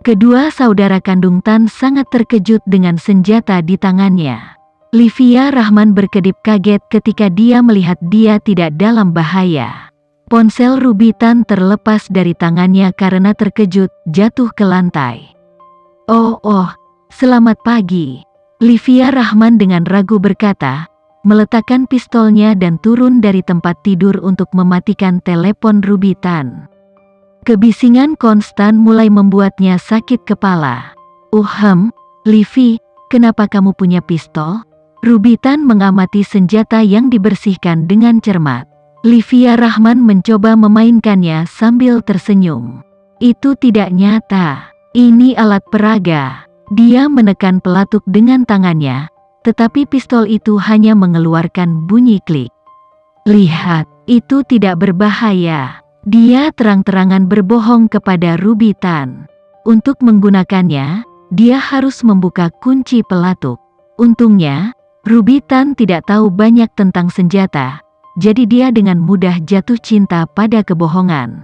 Kedua saudara kandung Tan sangat terkejut dengan senjata di tangannya. Livia Rahman berkedip kaget ketika dia melihat dia tidak dalam bahaya. Ponsel Ruby Tan terlepas dari tangannya karena terkejut, jatuh ke lantai. Oh, selamat pagi. Livia Rahman dengan ragu berkata, meletakkan pistolnya dan turun dari tempat tidur untuk mematikan telepon Ruby Tan. Kebisingan konstan mulai membuatnya sakit kepala. Livy, kenapa kamu punya pistol? Ruby Tan mengamati senjata yang dibersihkan dengan cermat. Livia Rahman mencoba memainkannya sambil tersenyum. Itu tidak nyata. Ini alat peraga. Dia menekan pelatuk dengan tangannya, tetapi pistol itu hanya mengeluarkan bunyi klik. Lihat, itu tidak berbahaya. Dia terang-terangan berbohong kepada Ruby Tan. Untuk menggunakannya, dia harus membuka kunci pelatuk. Untungnya, Ruby Tan tidak tahu banyak tentang senjata, jadi dia dengan mudah jatuh cinta pada kebohongan.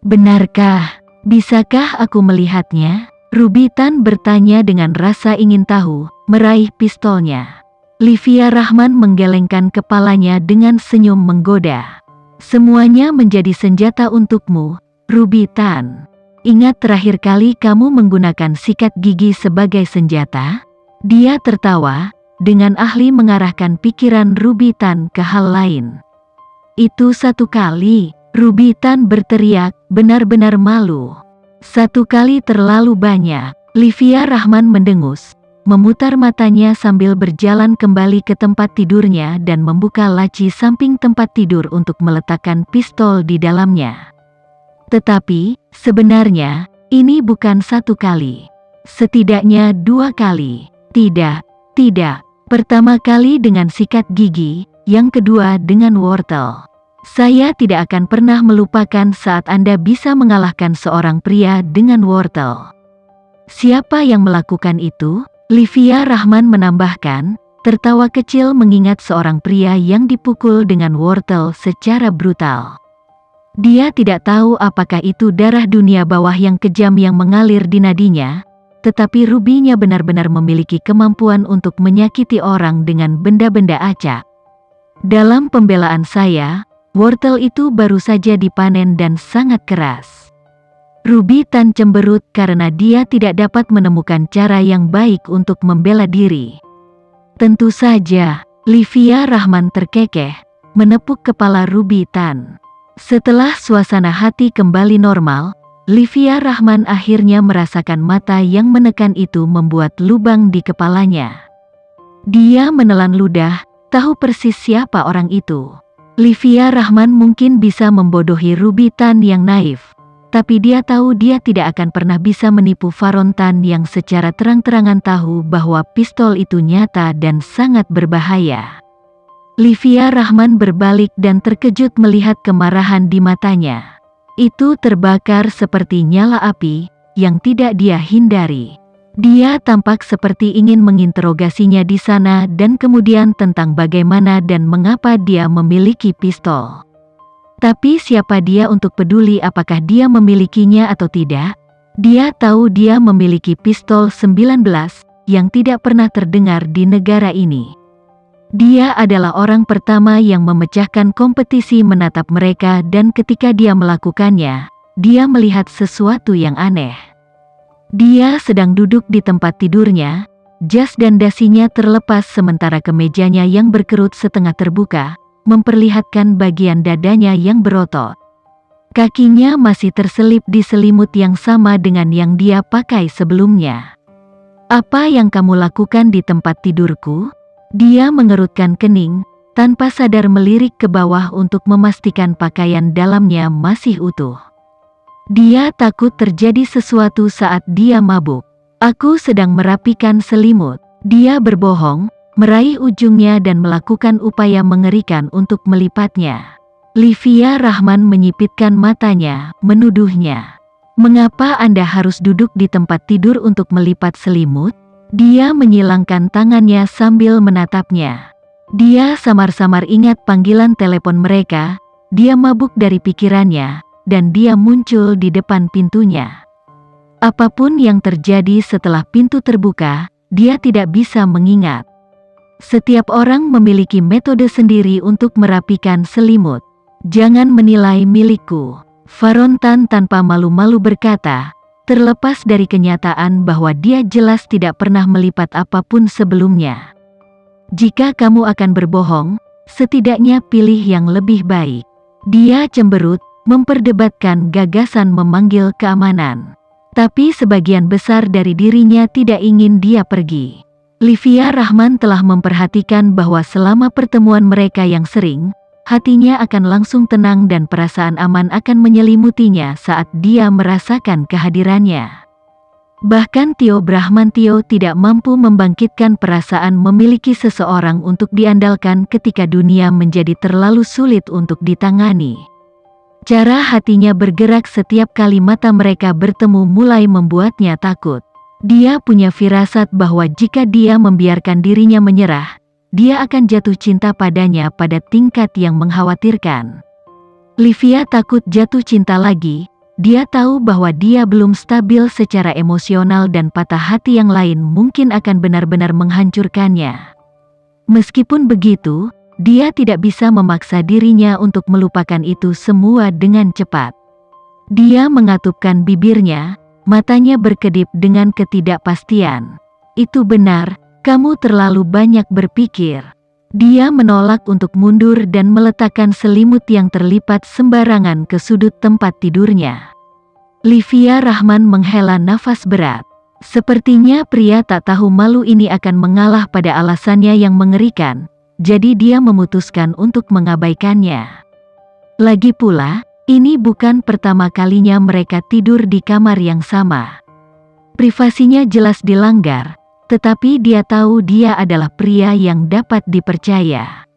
Benarkah? Bisakah aku melihatnya? Ruby Tan bertanya dengan rasa ingin tahu, meraih pistolnya. Livia Rahman menggelengkan kepalanya dengan senyum menggoda. Semuanya menjadi senjata untukmu, Ruby Tan. Ingat terakhir kali kamu menggunakan sikat gigi sebagai senjata? Dia tertawa, dengan ahli mengarahkan pikiran Ruby Tan ke hal lain. Itu satu kali, Ruby Tan berteriak, benar-benar malu. Satu kali terlalu banyak. Livia Rahman mendengus, memutar matanya sambil berjalan kembali ke tempat tidurnya dan membuka laci samping tempat tidur untuk meletakkan pistol di dalamnya. Tetapi, sebenarnya, ini bukan satu kali. Setidaknya 2 kali. Tidak. Pertama kali dengan sikat gigi, yang kedua dengan wortel. Saya tidak akan pernah melupakan saat Anda bisa mengalahkan seorang pria dengan wortel. Siapa yang melakukan itu? Livia Rahman menambahkan, tertawa kecil mengingat seorang pria yang dipukul dengan wortel secara brutal. Dia tidak tahu apakah itu darah dunia bawah yang kejam yang mengalir di nadinya, tetapi Ruby-nya benar-benar memiliki kemampuan untuk menyakiti orang dengan benda-benda acak. Dalam pembelaan saya, wortel itu baru saja dipanen dan sangat keras. Ruby Tan cemberut karena dia tidak dapat menemukan cara yang baik untuk membela diri. Tentu saja, Livia Rahman terkekeh, menepuk kepala Ruby Tan. Setelah suasana hati kembali normal, Livia Rahman akhirnya merasakan mata yang menekan itu membuat lubang di kepalanya. Dia menelan ludah, tahu persis siapa orang itu. Livia Rahman mungkin bisa membodohi Ruby Tan yang naif, tapi dia tahu dia tidak akan pernah bisa menipu Faron Tan yang secara terang-terangan tahu bahwa pistol itu nyata dan sangat berbahaya. Livia Rahman berbalik dan terkejut melihat kemarahan di matanya. Itu terbakar seperti nyala api, yang tidak dia hindari. Dia tampak seperti ingin menginterogasinya di sana dan kemudian tentang bagaimana dan mengapa dia memiliki pistol. Tapi siapa dia untuk peduli apakah dia memilikinya atau tidak? Dia tahu dia memiliki pistol 19, yang tidak pernah terdengar di negara ini. Dia adalah orang pertama yang memecahkan kompetisi menatap mereka dan ketika dia melakukannya, dia melihat sesuatu yang aneh. Dia sedang duduk di tempat tidurnya, jas dan dasinya terlepas sementara kemejanya yang berkerut setengah terbuka, memperlihatkan bagian dadanya yang berotot. Kakinya masih terselip di selimut yang sama dengan yang dia pakai sebelumnya. Apa yang kamu lakukan di tempat tidurku? Dia mengerutkan kening, tanpa sadar melirik ke bawah untuk memastikan pakaian dalamnya masih utuh. Dia takut terjadi sesuatu saat dia mabuk. Aku sedang merapikan selimut. Dia berbohong, meraih ujungnya dan melakukan upaya mengerikan untuk melipatnya. Livia Rahman menyipitkan matanya, menuduhnya. Mengapa Anda harus duduk di tempat tidur untuk melipat selimut? Dia menyilangkan tangannya sambil menatapnya. Dia samar-samar ingat panggilan telepon mereka, dia mabuk dari pikirannya, dan dia muncul di depan pintunya. Apapun yang terjadi setelah pintu terbuka, dia tidak bisa mengingat. Setiap orang memiliki metode sendiri untuk merapikan selimut. Jangan menilai milikku, Farontan tanpa malu-malu berkata, terlepas dari kenyataan bahwa dia jelas tidak pernah melipat apapun sebelumnya. Jika kamu akan berbohong, setidaknya pilih yang lebih baik. Dia cemberut, memperdebatkan gagasan memanggil keamanan. Tapi sebagian besar dari dirinya tidak ingin dia pergi. Livia Rahman telah memperhatikan bahwa selama pertemuan mereka yang sering, hatinya akan langsung tenang dan perasaan aman akan menyelimutinya saat dia merasakan kehadirannya. Bahkan Tio Brahmantio tidak mampu membangkitkan perasaan memiliki seseorang untuk diandalkan ketika dunia menjadi terlalu sulit untuk ditangani. Cara hatinya bergerak setiap kali mata mereka bertemu mulai membuatnya takut. Dia punya firasat bahwa jika dia membiarkan dirinya menyerah, dia akan jatuh cinta padanya pada tingkat yang mengkhawatirkan. Livia takut jatuh cinta lagi. Dia tahu bahwa dia belum stabil secara emosional dan patah hati yang lain mungkin akan benar-benar menghancurkannya. Meskipun begitu, dia tidak bisa memaksa dirinya untuk melupakan itu semua dengan cepat. Dia mengatupkan bibirnya, matanya berkedip dengan ketidakpastian. Itu benar, kamu terlalu banyak berpikir. Dia menolak untuk mundur dan meletakkan selimut yang terlipat sembarangan ke sudut tempat tidurnya. Livia Rahman menghela nafas berat. Sepertinya pria tak tahu malu ini akan mengalah pada alasannya yang mengerikan. Jadi dia memutuskan untuk mengabaikannya. Lagi pula, ini bukan pertama kalinya mereka tidur di kamar yang sama. Privasinya jelas dilanggar, tetapi dia tahu dia adalah pria yang dapat dipercaya.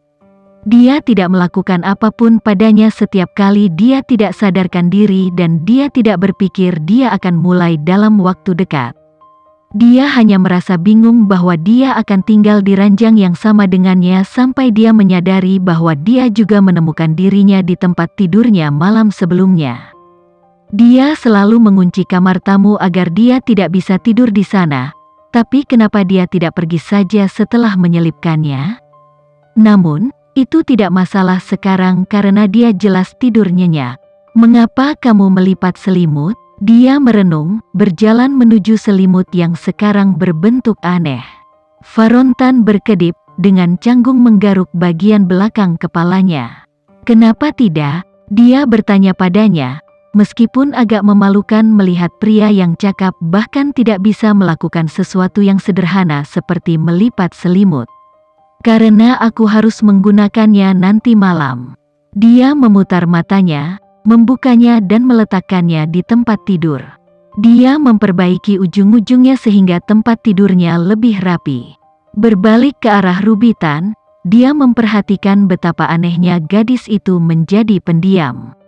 Dia tidak melakukan apapun padanya setiap kali dia tidak sadarkan diri dan dia tidak berpikir dia akan mulai dalam waktu dekat. Dia hanya merasa bingung bahwa dia akan tinggal di ranjang yang sama dengannya sampai dia menyadari bahwa dia juga menemukan dirinya di tempat tidurnya malam sebelumnya. Dia selalu mengunci kamar tamu agar dia tidak bisa tidur di sana, tapi kenapa dia tidak pergi saja setelah menyelipkannya? Namun, itu tidak masalah sekarang karena dia jelas tidur nyenyak. Mengapa kamu melipat selimut? Dia merenung, berjalan menuju selimut yang sekarang berbentuk aneh. Farontan berkedip, dengan canggung menggaruk bagian belakang kepalanya. Kenapa tidak? Dia bertanya padanya, meskipun agak memalukan melihat pria yang cakap bahkan tidak bisa melakukan sesuatu yang sederhana seperti melipat selimut. Karena aku harus menggunakannya nanti malam. Dia memutar matanya, membukanya dan meletakkannya di tempat tidur. Dia memperbaiki ujung-ujungnya sehingga tempat tidurnya lebih rapi. Berbalik ke arah Rubitan, dia memperhatikan betapa anehnya gadis itu menjadi pendiam.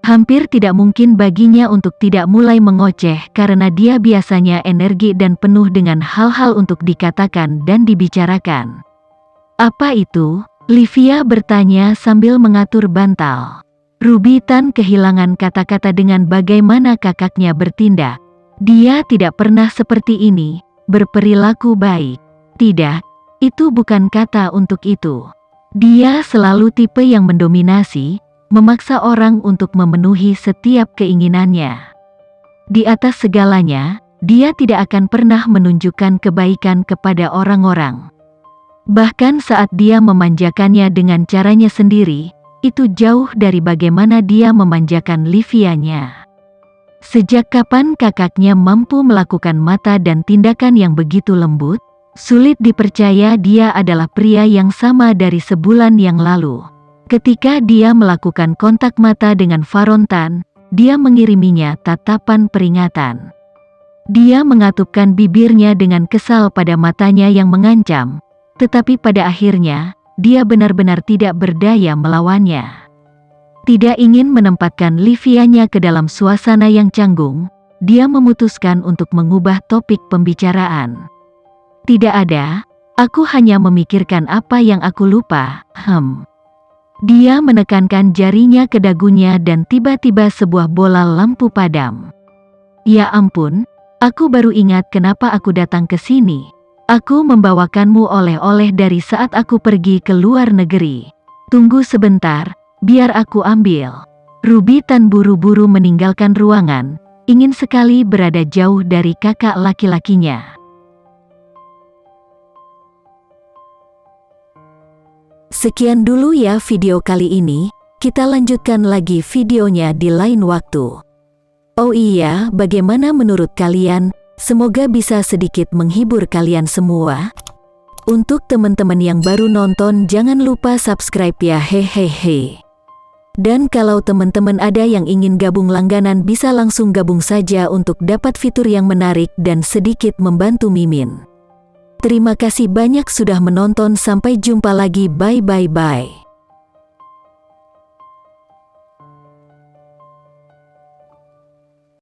Hampir tidak mungkin baginya untuk tidak mulai mengoceh karena dia biasanya energi dan penuh dengan hal-hal untuk dikatakan dan dibicarakan. Apa itu? Livia bertanya sambil mengatur bantal. Rubitan kehilangan kata-kata dengan bagaimana kakaknya bertindak. Dia tidak pernah seperti ini, berperilaku baik. Tidak, itu bukan kata untuk itu. Dia selalu tipe yang mendominasi, memaksa orang untuk memenuhi setiap keinginannya. Di atas segalanya, dia tidak akan pernah menunjukkan kebaikan kepada orang-orang. Bahkan saat dia memanjakannya dengan caranya sendiri, itu jauh dari bagaimana dia memanjakan Livianya. Sejak kapan kakaknya mampu melakukan mata dan tindakan yang begitu lembut? Sulit dipercaya dia adalah pria yang sama dari sebulan yang lalu. Ketika dia melakukan kontak mata dengan Farontan, dia mengiriminya tatapan peringatan. Dia mengatupkan bibirnya dengan kesal pada matanya yang mengancam, tetapi pada akhirnya, dia benar-benar tidak berdaya melawannya. Tidak ingin menempatkan Livianya ke dalam suasana yang canggung, dia memutuskan untuk mengubah topik pembicaraan. Tidak ada, aku hanya memikirkan apa yang aku lupa, Dia menekankan jarinya ke dagunya dan tiba-tiba sebuah bola lampu padam. Ya ampun, aku baru ingat kenapa aku datang ke sini. Aku membawakanmu oleh-oleh dari saat aku pergi ke luar negeri. Tunggu sebentar, biar aku ambil. Ruby Tan buru-buru meninggalkan ruangan, ingin sekali berada jauh dari kakak laki-lakinya. Sekian dulu ya video kali ini, kita lanjutkan lagi videonya di lain waktu. Oh iya, bagaimana menurut kalian? Semoga bisa sedikit menghibur kalian semua. Untuk teman-teman yang baru nonton, jangan lupa subscribe ya, hehehe. Dan kalau teman-teman ada yang ingin gabung langganan, bisa langsung gabung saja untuk dapat fitur yang menarik dan sedikit membantu Mimin. Terima kasih banyak sudah menonton, sampai jumpa lagi, bye.